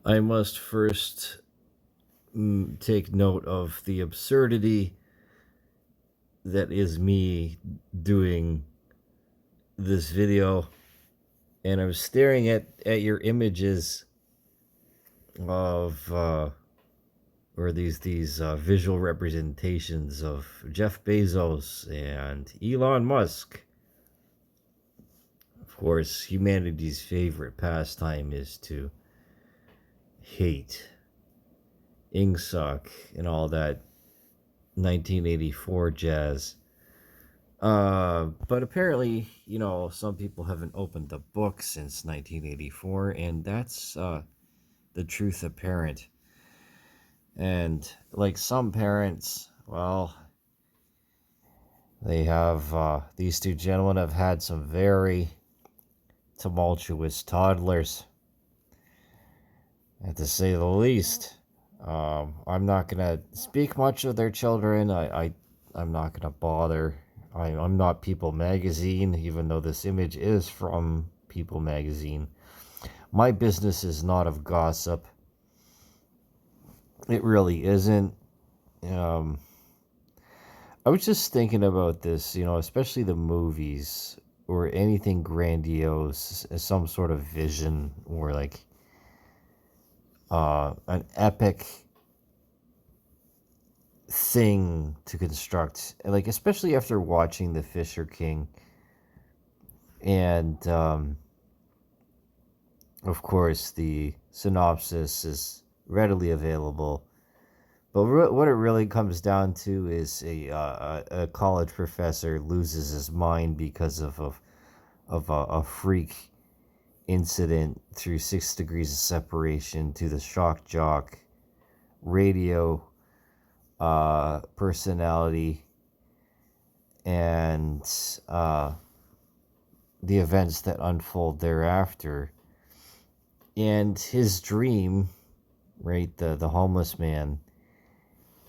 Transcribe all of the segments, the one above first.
I must first take note of the absurdity that is me doing this video. And I'm staring at your images of or these visual representations of Jeff Bezos and Elon Musk. Of course, humanity's favorite pastime is to hate, ingsoc, and all that 1984 jazz. But apparently, some people haven't opened the book since 1984, and that's the truth apparent. And like some parents, well, they have these two gentlemen have had some very tumultuous toddlers, to say the least. I'm not gonna speak much of their children. I'm not gonna bother. I'm not People Magazine, even though this image is from People Magazine. My business is not of gossip. It really isn't. Um, I was just thinking about this, especially the movies or anything grandiose, some sort of vision or like an epic thing to construct, like especially after watching The Fisher King, and of course the synopsis is readily available. But what it really comes down to is a college professor loses his mind because of a freak incident through 6 degrees of separation to the shock jock radio personality, and the events that unfold thereafter. And his dream, right, the homeless man,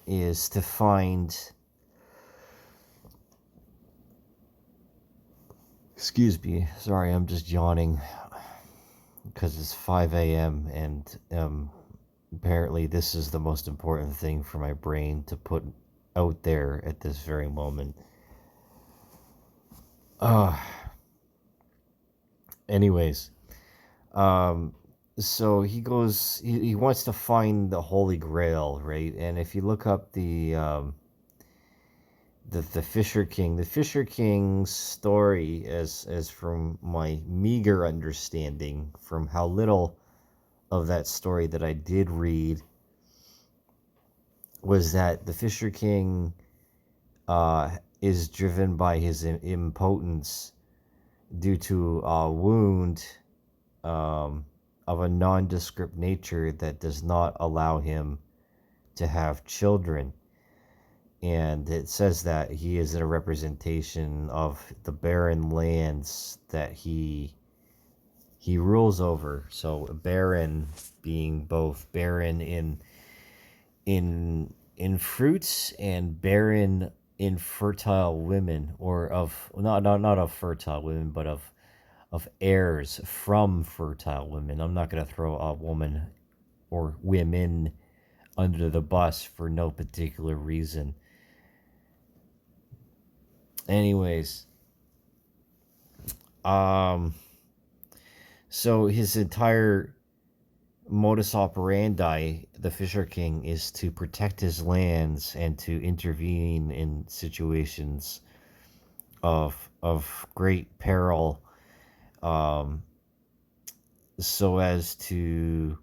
is to find, excuse me, sorry, I'm just yawning because it's 5 a.m. and apparently this is the most important thing for my brain to put out there at this very moment. Anyways, so he wants to find the Holy Grail, right? And if you look up the Fisher King, the Fisher King's story, as from my meager understanding, from how little of that story that I did read, was that the Fisher King is driven by his impotence due to a wound of a nondescript nature that does not allow him to have children. And it says that he is a representation of the barren lands that he rules over. So barren being both barren in fruits and barren in fertile women, or of not of fertile women, but of heirs from fertile women. I'm not going to throw a woman or women under the bus for no particular reason. Anyways, so his entire modus operandi, the Fisher King, is to protect his lands and to intervene in situations of great peril, so as to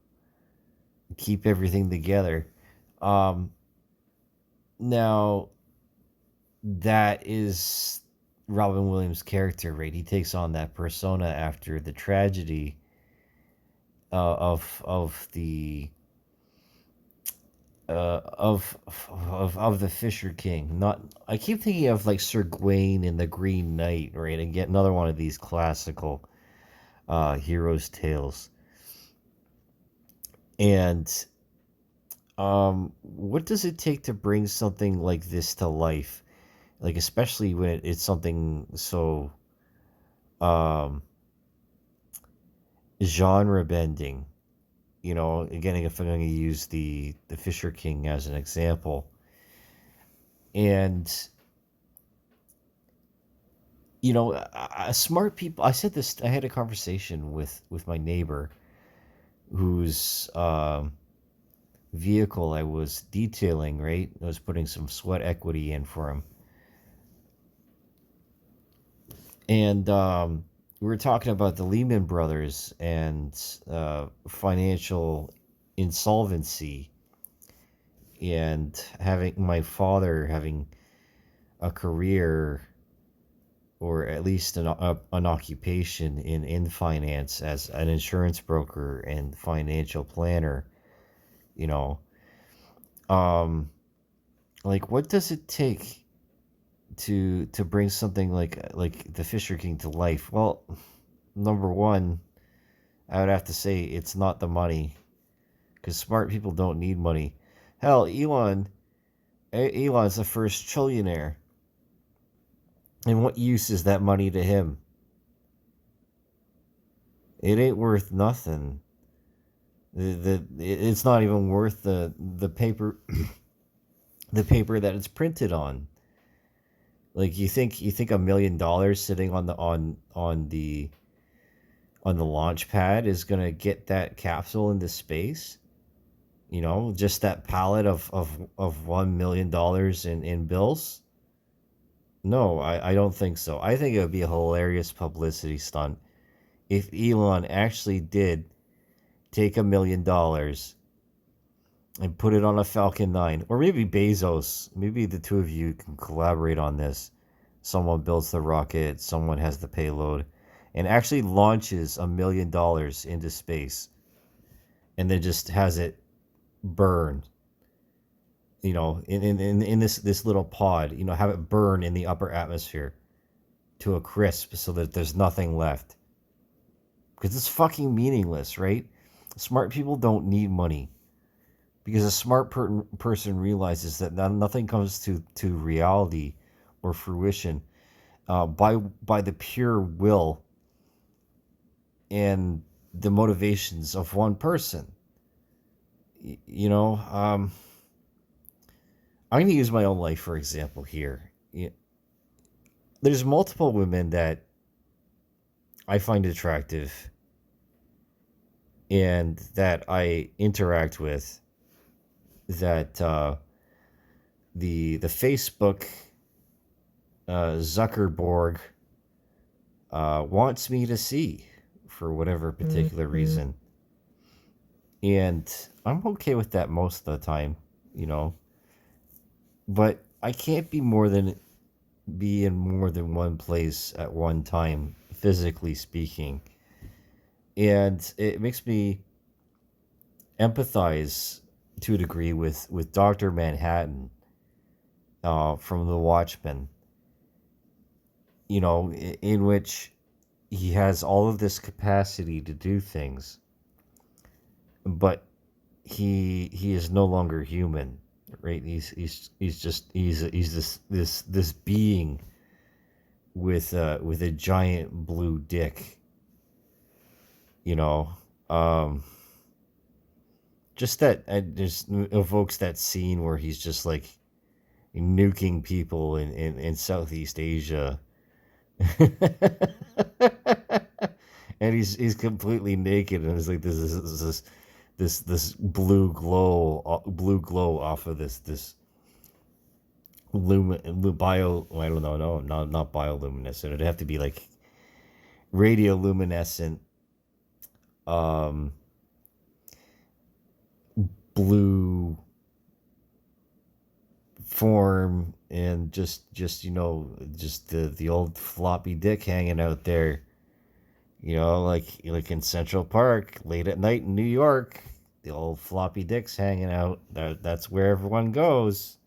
keep everything together. Now, that is Robin Williams' character, right? He takes on that persona after the tragedy of the of the Fisher King. Not, I keep thinking of like Sir Gawain in the Green Knight, right? And get another one of these classical heroes' tales. And what does it take to bring something like this to life? Like, especially when it's something so genre bending, again, if I'm going to use the Fisher King as an example, and smart people. I said this. I had a conversation with my neighbor, whose vehicle I was detailing. Right, I was putting some sweat equity in for him, and we were talking about the Lehman Brothers and financial insolvency, and having my father having a career, or at least an occupation in finance as an insurance broker and financial planner. You know, um, like, what does it take to bring something like the Fisher King to life? Well, number one, I would have to say it's not the money, because smart people don't need money. Hell, Elon's the first trillionaire, and what use is that money to him? It ain't worth nothing. It's not even worth the paper the paper that it's printed on. Like, you think $1 million sitting on the launch pad is gonna get that capsule into space? Just that pallet of $1 million in bills? No, I don't think so. I think it would be a hilarious publicity stunt if Elon actually did take $1 million and put it on a Falcon 9. Or maybe Bezos. Maybe the two of you can collaborate on this. Someone builds the rocket, someone has the payload, and actually launches $1 million into space, and then just has it burn. In this little pod. Have it burn in the upper atmosphere to a crisp, so that there's nothing left. Because it's fucking meaningless, right? Smart people don't need money. Because a smart person realizes that nothing comes to reality or fruition by the pure will and the motivations of one person. I'm going to use my own life for example here. There's multiple women that I find attractive and that I interact with, that the Facebook Zuckerberg wants me to see for whatever particular reason, and I'm okay with that most of the time, but I can't be in more than one place at one time, physically speaking, and it makes me empathize to a degree with Dr. Manhattan from The Watchmen, in which he has all of this capacity to do things, but he is no longer human, right? He's this being with a giant blue dick, just that just evokes that scene where he's just like nuking people in Southeast Asia. And he's completely naked, and it's like this blue glow off of this bio, I don't know, no, not bioluminescent. It'd have to be like radioluminescent blue form, and just the old floppy dick hanging out there, like in Central Park late at night in New York. The old floppy dicks hanging out. That's where everyone goes.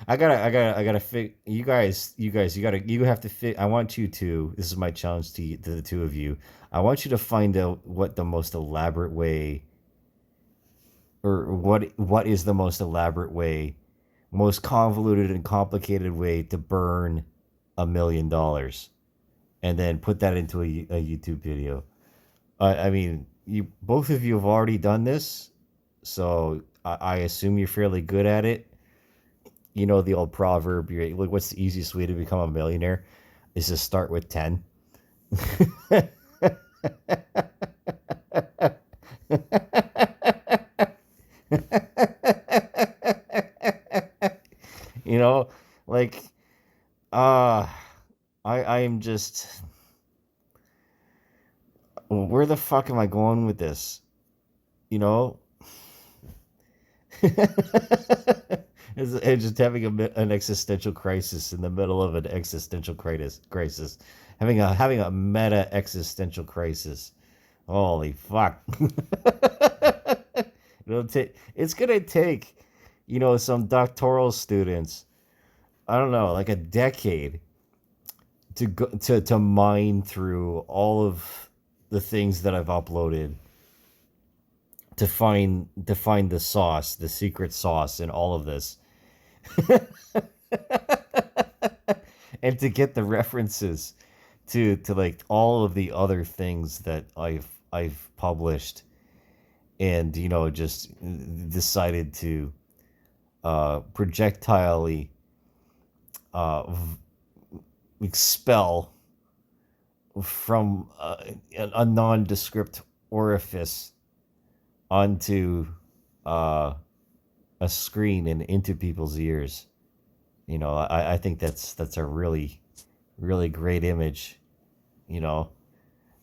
I gotta fit. You have to fit. I want you to. This is my challenge to the two of you. I want you to find out what the most elaborate way, or what is the most elaborate way most convoluted and complicated way to burn $1 million, and then put that into a YouTube video. I mean, you both of you have already done this, so I assume you're fairly good at it. You know the old proverb, you're like, what's the easiest way to become a millionaire? Is to start with 10. You know, like, uh I am just, where the fuck am I going with this? You know, it's just having an existential crisis in the middle of an existential crisis, having a meta existential crisis. Holy fuck! It's gonna take, some doctoral students. I don't know, like a decade to go to mine through all of the things that I've uploaded to find the sauce, the secret sauce in all of this, and to get the references to like all of the other things that I've published, and just decided to projectilely expel from a nondescript orifice onto uh, a screen and into people's ears. I think that's a really, really great image. You know,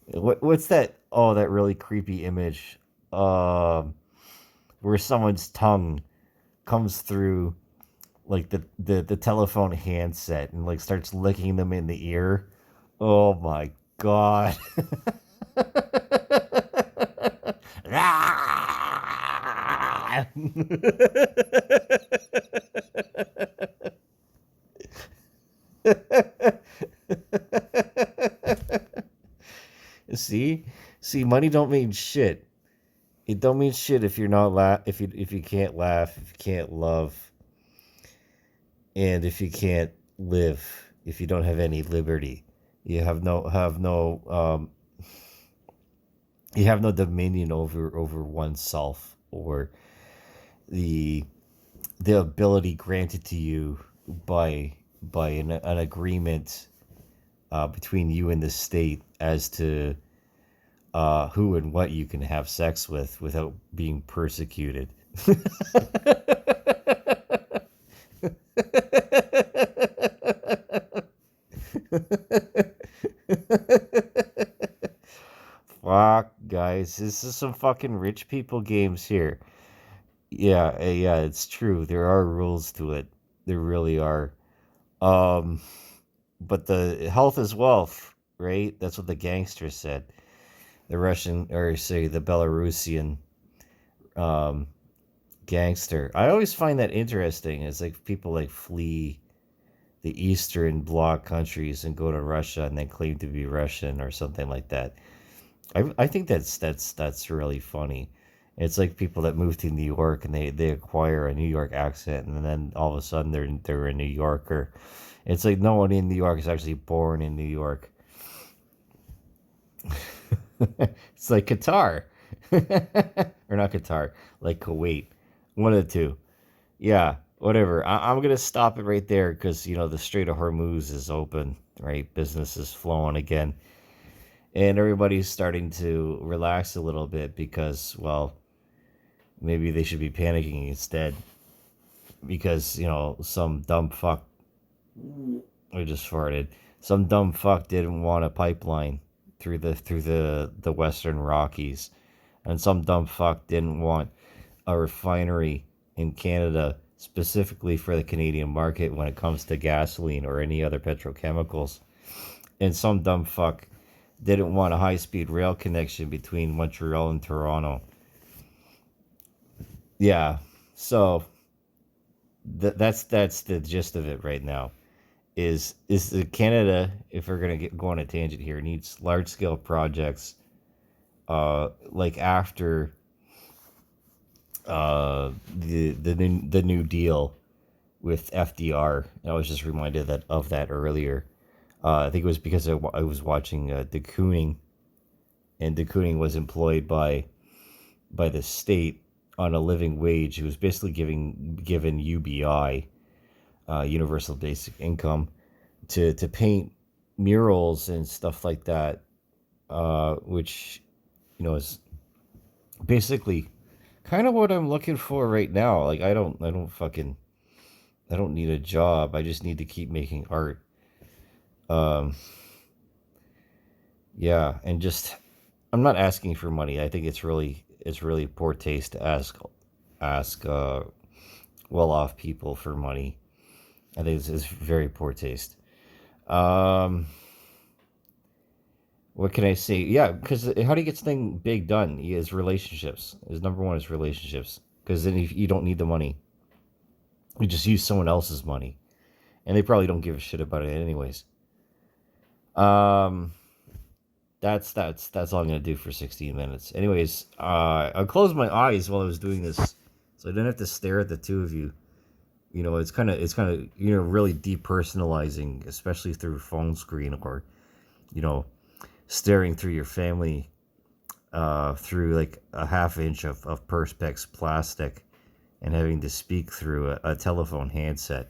what's that? Oh, that really creepy image, where someone's tongue comes through like the telephone handset and like starts licking them in the ear. Oh my god. See, money don't mean shit. It don't mean shit if you're not if you can't laugh, if you can't love, and if you can't live, if you don't have any liberty. You have no dominion over oneself, or the ability granted to you by an agreement between you and the state as to who and what you can have sex with without being persecuted. Fuck, guys, this is some fucking rich people games here. Yeah, yeah, it's true. There are rules to it. There really are. Um, but the health is wealth, right? That's what the gangster said. The Russian, or say the Belarusian um, gangster. I always find that interesting. It's like people like flee the Eastern Bloc countries and go to Russia and then claim to be Russian or something like that. I think that's really funny. It's like people that move to New York and they acquire a New York accent, and then all of a sudden they're a New Yorker. It's like no one in New York is actually born in New York. It's like Qatar, or not Qatar, like Kuwait, one of the two. Yeah, whatever. I'm gonna stop it right there because the Strait of Hormuz is open, right? Business is flowing again, and everybody's starting to relax a little bit because, well, maybe they should be panicking instead, because some dumb fuck. I just farted. Some dumb fuck didn't want a pipeline through the Western Rockies, and some dumb fuck didn't want a refinery in Canada specifically for the Canadian market when it comes to gasoline or any other petrochemicals. And some dumb fuck didn't want a high-speed rail connection between Montreal and Toronto. Yeah, so that's the gist of it right now. Is the Canada, if we're gonna go on a tangent here, needs large scale projects, like after the New Deal, with FDR. And I was just reminded of that earlier. I think it was because I was watching de Kooning, and de Kooning was employed by the state on a living wage. He was basically given UBI, Universal Basic Income, to paint murals and stuff like that, which is basically kind of what I'm looking for right now. Like I don't need a job. I just need to keep making art. Um, yeah, and just I'm not asking for money. I think it's really poor taste to ask well off people for money. I think it's very poor taste. Um, what can I say? Yeah, because how do you get something big done? He has relationships. His number one is relationships. Because then you don't need the money. You just use someone else's money, and they probably don't give a shit about it anyways. Um, that's all I'm gonna do for 16 minutes. Anyways, I closed my eyes while I was doing this, so I didn't have to stare at the two of you. It's kind of really depersonalizing, especially through a phone screen, or you know staring through your family through like a half inch of perspex plastic, and having to speak through a telephone handset.